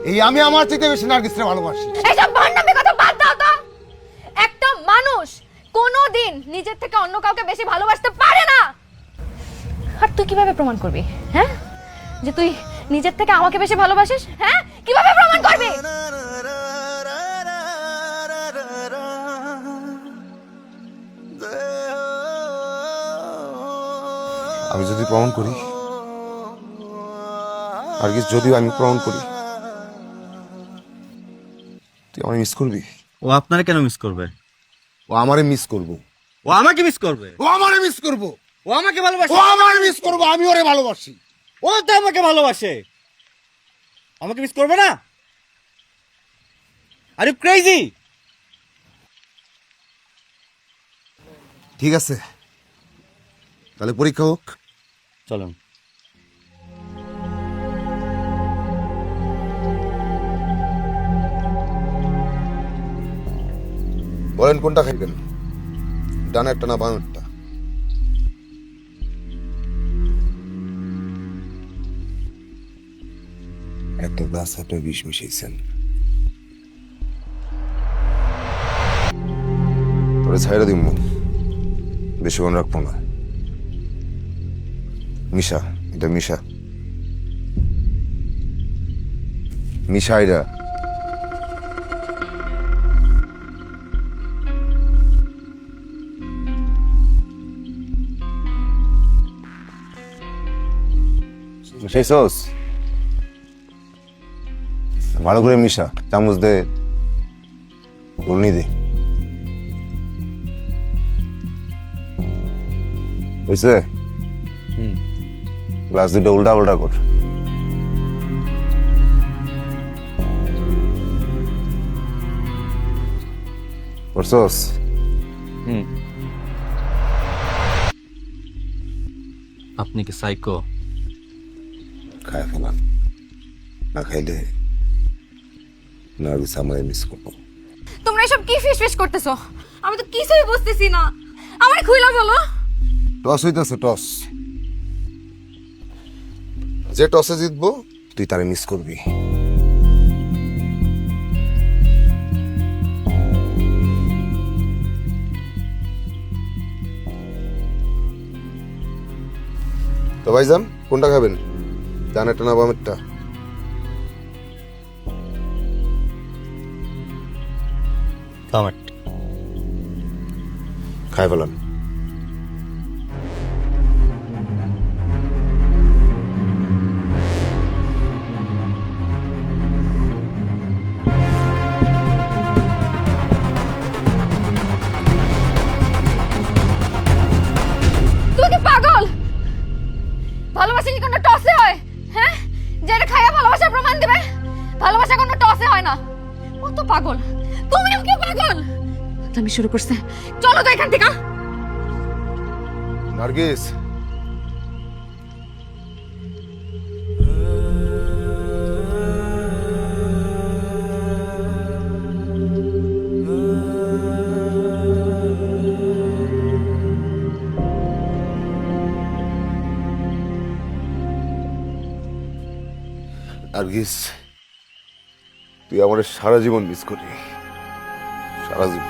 এই আমি আমার থেকে বেশি নার্গিসকে ভালোবাসি। এইসব ভণ্ডামি কথা বাদ দাও তো। একটা মানুষ কোনোদিন নিজের থেকে অন্য কাউকে বেশি ভালোবাসতে পারে না। আর তুই কিভাবে প্রমাণ করবি, হ্যাঁ, যে তুই নিজের থেকে আমাকে বেশি ভালোবাসিস? হ্যাঁ, কিভাবে প্রমাণ করবি? আমি যদি প্রমাণ করি, নার্গিস, যদিও আমি প্রমাণ করি, তুই আমায় মিস করবি? ও আপনারে কেন মিস করবে? ও আমারে মিস করবো। ও আমাকে মিস করবে? ও আমারে মিস করবো। ও আমাকে ভালোবাসে? ও আমারে মিস করবো, আমি ওরে ভালোবাসি। ও তো আমাকে ভালোবাসে, আমাকে মিস করবে না? Are you crazy? ঠিক আছে, তাহলে পরীক্ষা হোক। চলুন। বলেন কোনটা খাইবেন, ডানেরটা না বামেরটা? একটা গ্লাস একটা বিষ মিশিয়েছেন, তোরে ছাইড়া দিব, বেশিক্ষণ রাখবো না। মিশা, এটা মিশা, মিশা এটা। মিশাইছস? ভালো করে মিশা, চামচ দে, গুলনি দে। বুঝছে? গ্লাস দুটো উল্টা উল্টা কর। করছস? আপনি কি সাইকো? খায় ফেলাম, না খাইলে নার্গিস আমায় মিস করবো। তোমরা এসব কি ফিস করতেছো? আমি তো কিছুই বুঝতেছি না। আমার খুইলা বলো। টস হইতেছে, টস। যে টসে জিতবো তুই তারে মিস করবি। তো ভাইজান কোনটা খাবেন, ডানেরটা না বামেরটা? টমেটো। খাই ফেলাম। তুই কি পাগল? ভালোবাসা কি কোনো টসে হয়? হ্যাঁ, যেটা খাইয়া ভালোবাসার প্রমাণ দিবে? ভালোবাসা কোনো টসে হয় না। ও তো পাগল, তুমিও কি পাগল? আমি শুরু করছে, চলো তো এখান থেকে। নার্গিস, নার্গিস, তুই আমার সারা জীবন মিস করবি, সারা জীবন।